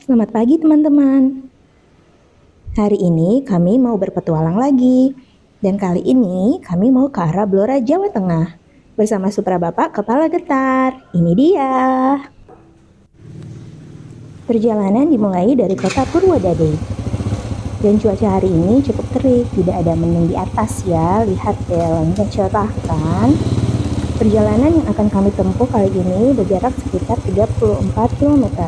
Selamat pagi teman-teman. Hari ini kami mau berpetualang lagi. Dan kali ini kami mau ke arah Blora, Jawa Tengah. Bersama Supra Bapak Kepala Getar. Ini dia. Perjalanan dimulai dari kota Purwodadi. Dan cuaca hari ini cukup terik, tidak ada mendung di atas ya. Lihat deh, langitnya cerah kan. Perjalanan yang akan kami tempuh kali ini berjarak sekitar 34 km.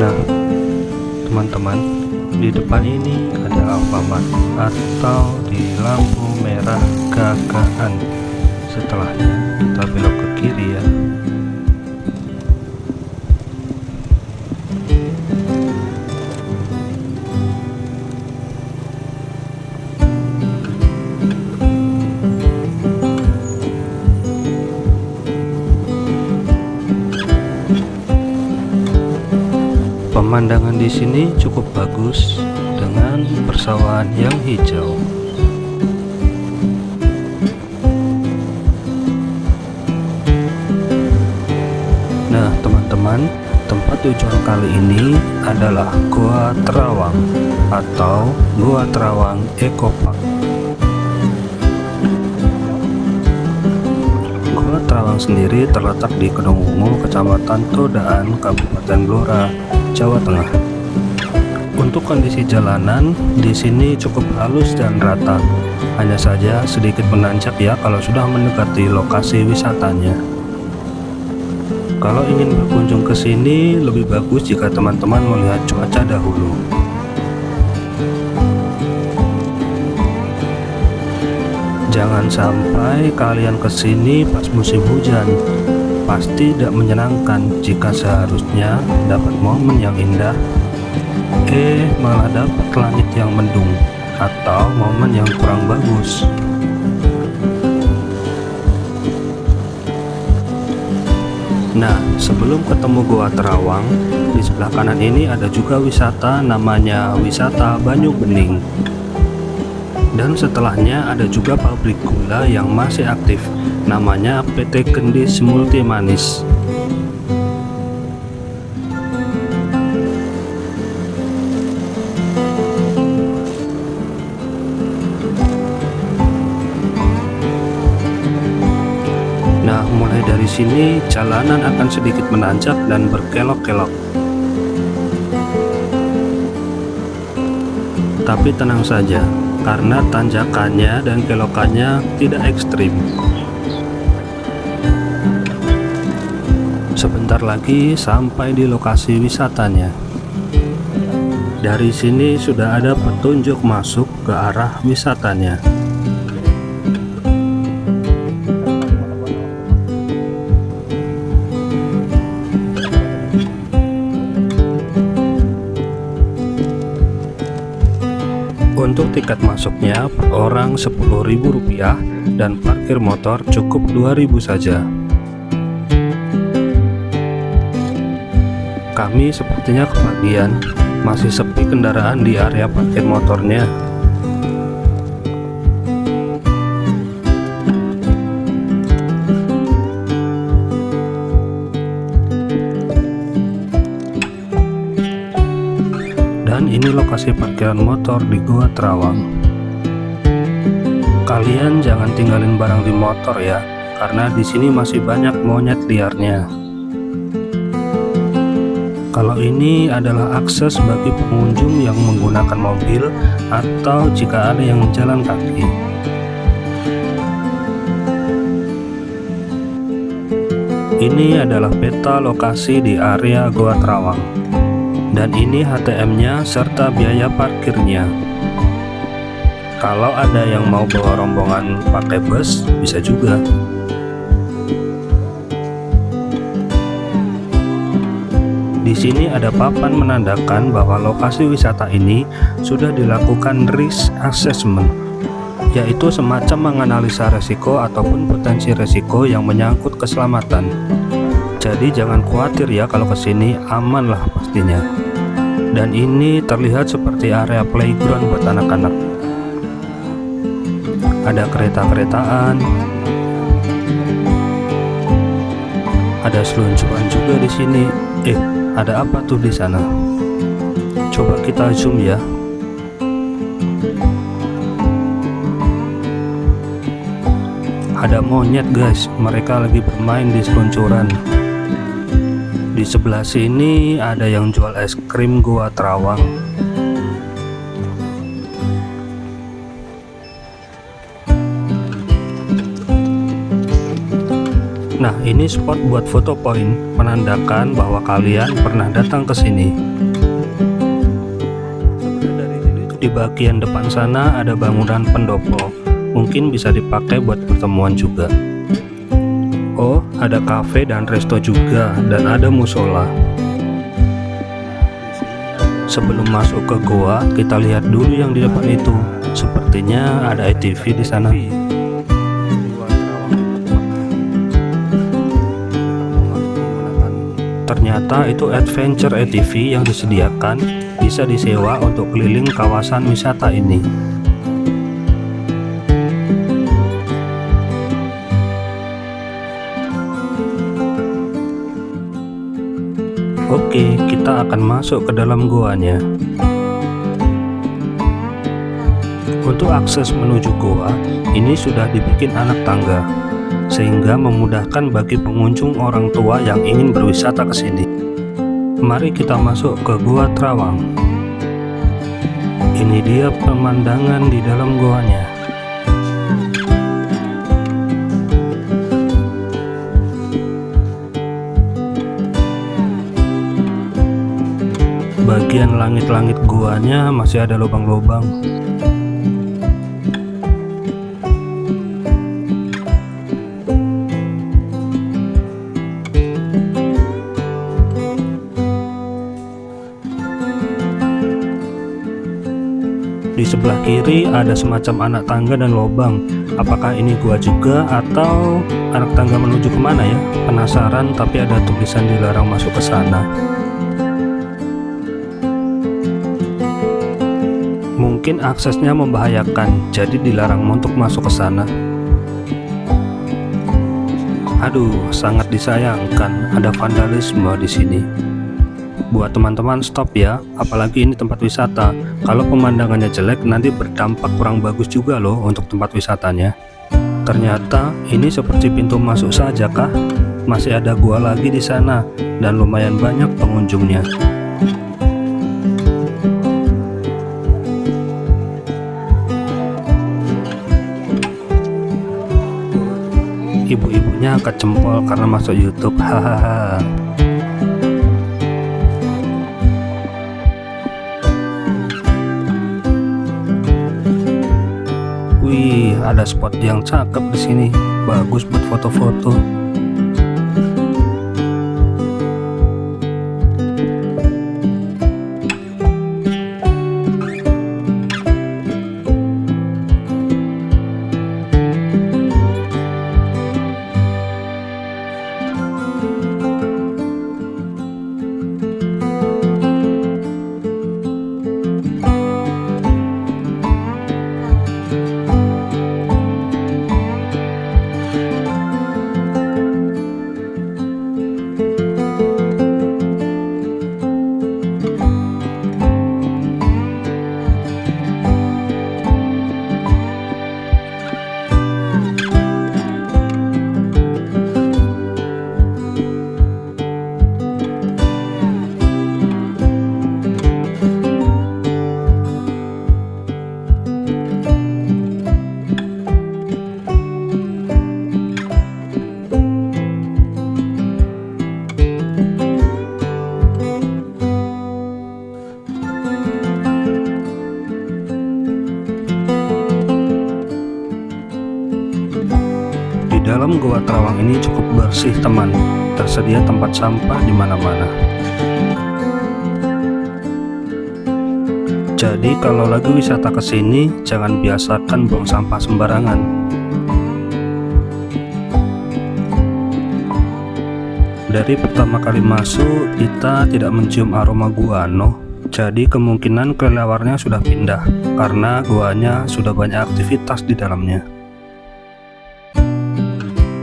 Nah, teman-teman, di depan ini ada Alfamart atau di lampu merah Gagaan. Setelahnya kita belok ke kiri ya. Pemandangan di sini cukup bagus dengan persawahan yang hijau. Nah, teman-teman, tempat tujuan kali ini adalah Goa Terawang atau Goa Terawang Eco Park. Goa Terawang sendiri terletak di Kedungwungu, Kecamatan Todaan, Kabupaten Blora, Jawa Tengah. Untuk kondisi jalanan di sini cukup halus dan rata, hanya saja sedikit menanjak ya kalau sudah mendekati lokasi wisatanya. Kalau ingin berkunjung ke sini lebih bagus jika teman-teman melihat cuaca dahulu. Jangan sampai kalian ke sini pas musim hujan. Pasti tidak menyenangkan jika seharusnya dapat momen yang indah, malah dapat langit yang mendung atau momen yang kurang bagus. Nah, sebelum ketemu Goa Terawang, di sebelah kanan ini ada juga wisata namanya wisata Banyu Bening. Dan setelahnya ada juga pabrik gula yang masih aktif, namanya PT Gendis Multi Manis. Nah, mulai dari sini jalanan akan sedikit menanjak dan berkelok-kelok. Tapi tenang saja, karena tanjakannya dan kelokannya tidak ekstrim. Sebentar lagi sampai di lokasi wisatanya. Dari sini sudah ada petunjuk masuk ke arah wisatanya. Untuk tiket masuknya per orang Rp10.000 dan parkir motor cukup Rp2.000 saja. Kami sepertinya kebagian, masih sepi kendaraan di area parkir motornya. Dan ini lokasi parkiran motor di Goa Terawang. Kalian jangan tinggalin barang di motor ya, karena di sini masih banyak monyet liarnya. Kalau ini adalah akses bagi pengunjung yang menggunakan mobil atau jika ada yang jalan kaki. Ini adalah peta lokasi di area Goa Terawang. Dan ini HTM-nya serta biaya parkirnya. Kalau ada yang mau bawa rombongan pakai bus, bisa juga. Di sini ada papan menandakan bahwa lokasi wisata ini sudah dilakukan risk assessment, yaitu semacam menganalisa resiko ataupun potensi resiko yang menyangkut keselamatan. Jadi jangan khawatir ya kalau kesini, aman lah pastinya. Dan ini terlihat seperti area playground buat anak-anak. Ada kereta-keretaan, ada seluncuran juga di sini. Ada apa tuh di sana? Coba kita zoom ya. Ada monyet guys, mereka lagi bermain di seluncuran. Di sebelah sini ada yang jual es krim Goa Terawang. Nah, ini spot buat foto point, menandakan bahwa kalian pernah datang ke sini. Di bagian depan sana ada bangunan pendopo, mungkin bisa dipakai buat pertemuan juga. Oh, ada kafe dan resto juga, dan ada musola. Sebelum masuk ke goa, kita lihat dulu yang di depan itu. Sepertinya ada ATV di sana. Ternyata itu adventure ATV yang disediakan bisa disewa untuk keliling kawasan wisata ini. Oke, kita akan masuk ke dalam goanya. Untuk akses menuju goa, ini sudah dibikin anak tangga, sehingga memudahkan bagi pengunjung orang tua yang ingin berwisata ke sini. Mari kita masuk ke Gua Trawang. Ini dia pemandangan di dalam goanya. Bagian langit-langit goanya masih ada lubang-lubang. Di sebelah kiri ada semacam anak tangga dan lubang. Apakah ini gua juga atau anak tangga menuju kemana ya? Penasaran, tapi ada tulisan dilarang masuk ke sana. Mungkin aksesnya membahayakan, jadi dilarang untuk masuk ke sana. Aduh, sangat disayangkan ada vandalisme di sini. Buat teman-teman stop ya, apalagi ini tempat wisata. Kalau pemandangannya jelek nanti berdampak kurang bagus juga loh untuk tempat wisatanya. Ternyata ini seperti pintu masuk saja kah? Masih ada gua lagi di sana dan lumayan banyak pengunjungnya. Ibu-ibunya angkat jempol karena masuk YouTube. Hahaha. Wih, ada spot yang cakep di sini. Bagus buat foto-foto. Dalam Gua Trawang ini cukup bersih teman, tersedia tempat sampah di mana-mana. Jadi kalau lagi wisata ke sini, jangan biasakan buang sampah sembarangan. Dari pertama kali masuk, kita tidak mencium aroma guano, jadi kemungkinan kelelewarnya sudah pindah, karena guanya sudah banyak aktivitas di dalamnya.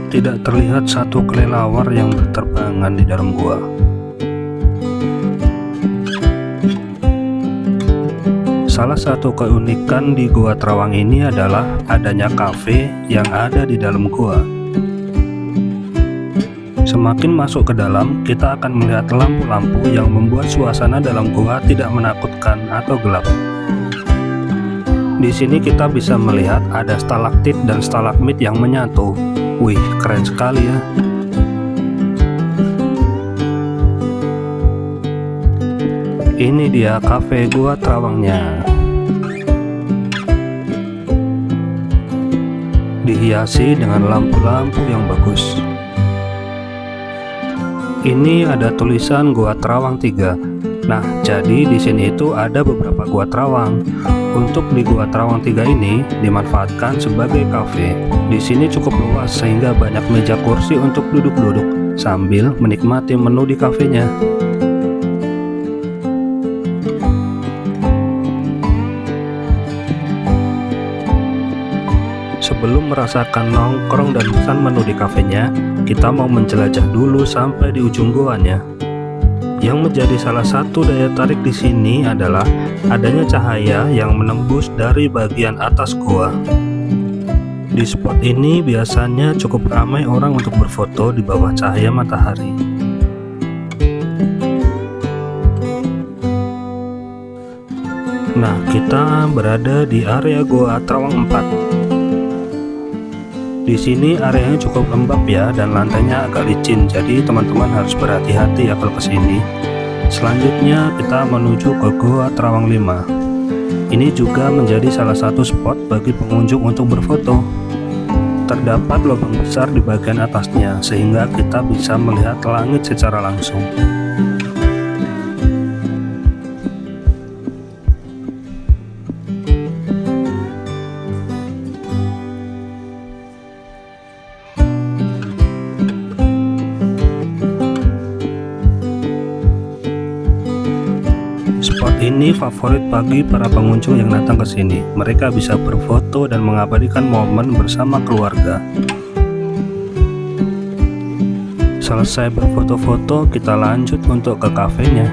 Tidak terlihat satu kelelawar yang berterbangan di dalam gua. Salah satu keunikan di Gua Trawang ini adalah adanya kafe yang ada di dalam gua. Semakin masuk ke dalam, kita akan melihat lampu-lampu yang membuat suasana dalam gua tidak menakutkan atau gelap. Di sini kita bisa melihat ada stalaktit dan stalagmit yang menyatu. Wih, keren sekali ya. Ini dia kafe Gua Trawangnya. Dihiasi dengan lampu-lampu yang bagus. Ini ada tulisan Gua Trawang 3. Nah, jadi di sini itu ada beberapa Gua Trawang. Untuk di Gua Trawang 3 ini dimanfaatkan sebagai kafe. Di sini cukup luas sehingga banyak meja kursi untuk duduk-duduk. sambil menikmati menu di kafenya. Sebelum merasakan nongkrong dan pesan menu di kafenya, kita mau menjelajah dulu sampai di ujung goanya. Yang menjadi salah satu daya tarik di sini adalah adanya cahaya yang menembus dari bagian atas goa. Di spot ini biasanya cukup ramai orang untuk berfoto di bawah cahaya matahari. Nah, kita berada di area Goa Trawang 4. Di sini areanya cukup lembab ya, dan lantainya agak licin, jadi teman-teman harus berhati-hati ya kalau kesini. Selanjutnya kita menuju ke Goa Trawang 5. Ini juga menjadi salah satu spot bagi pengunjung untuk berfoto. Terdapat lubang besar di bagian atasnya, sehingga kita bisa melihat langit secara langsung. Spot ini favorit bagi para pengunjung yang datang ke sini. Mereka bisa berfoto dan mengabadikan momen bersama keluarga. Selesai berfoto-foto, kita lanjut untuk ke kafenya.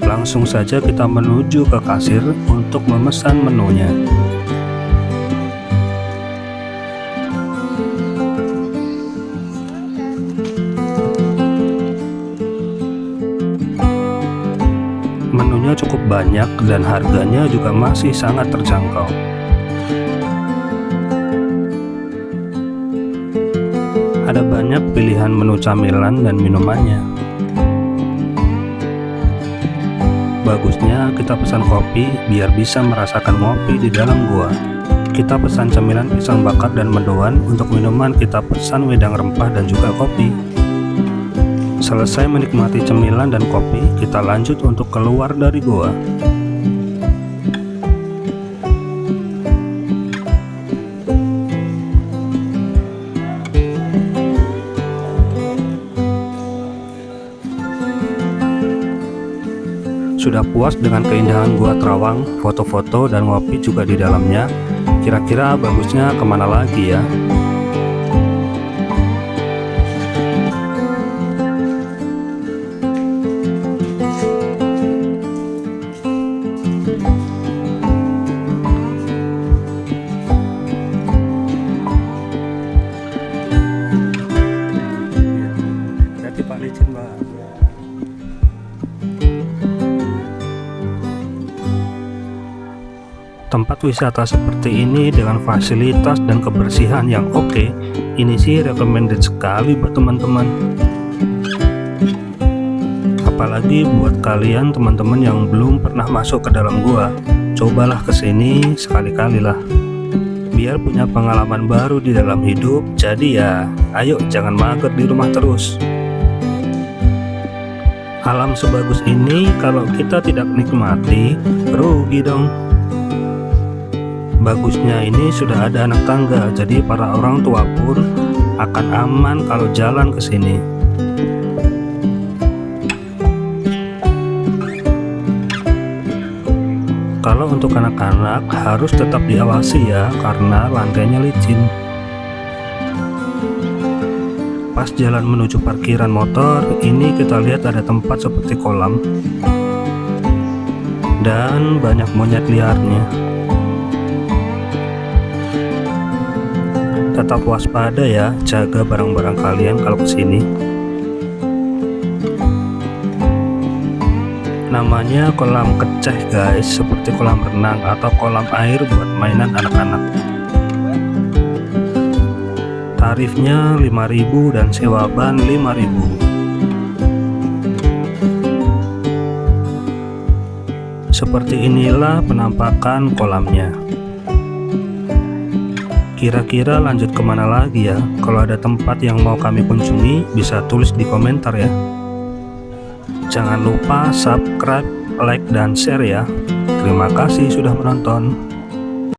Langsung saja kita menuju ke kasir untuk memesan menunya. Menunya cukup banyak dan harganya juga masih sangat terjangkau. Ada banyak pilihan menu camilan dan minumannya. Bagusnya kita pesan kopi biar bisa merasakan ngopi di dalam gua. Kita pesan camilan pisang bakar dan mendoan. Untuk minuman kita pesan wedang rempah dan juga kopi. Selesai menikmati cemilan dan kopi, kita lanjut untuk keluar dari gua. Sudah puas dengan keindahan Gua Trawang, foto-foto dan ngopi juga di dalamnya. Kira-kira bagusnya kemana lagi ya? Jadi Pak licin Mbak. Tempat wisata seperti ini dengan fasilitas dan kebersihan yang oke, ini sih recommended sekali buat teman-teman. Apalagi buat kalian teman-teman yang belum pernah masuk ke dalam gua, cobalah kesini sekali-kali lah. Biar punya pengalaman baru di dalam hidup, jadi ya ayo jangan mager di rumah terus. Alam sebagus ini kalau kita tidak nikmati, rugi dong. Bagusnya ini sudah ada anak tangga, jadi para orang tua pun akan aman kalau jalan ke sini. Kalau untuk anak-anak harus tetap diawasi ya, karena lantainya licin. Pas jalan menuju parkiran motor, ini kita lihat ada tempat seperti kolam dan banyak monyet liarnya. Tetap waspada ya, jaga barang-barang kalian kalau kesini. Namanya kolam keceh guys, seperti kolam renang atau kolam air buat mainan anak-anak. Tarifnya 5.000 dan sewa ban 5.000. Seperti inilah penampakan kolamnya. Kira-kira lanjut kemana lagi ya? Kalau ada tempat yang mau kami kunjungi, bisa tulis di komentar ya. Jangan lupa subscribe, like, dan share ya. Terima kasih sudah menonton.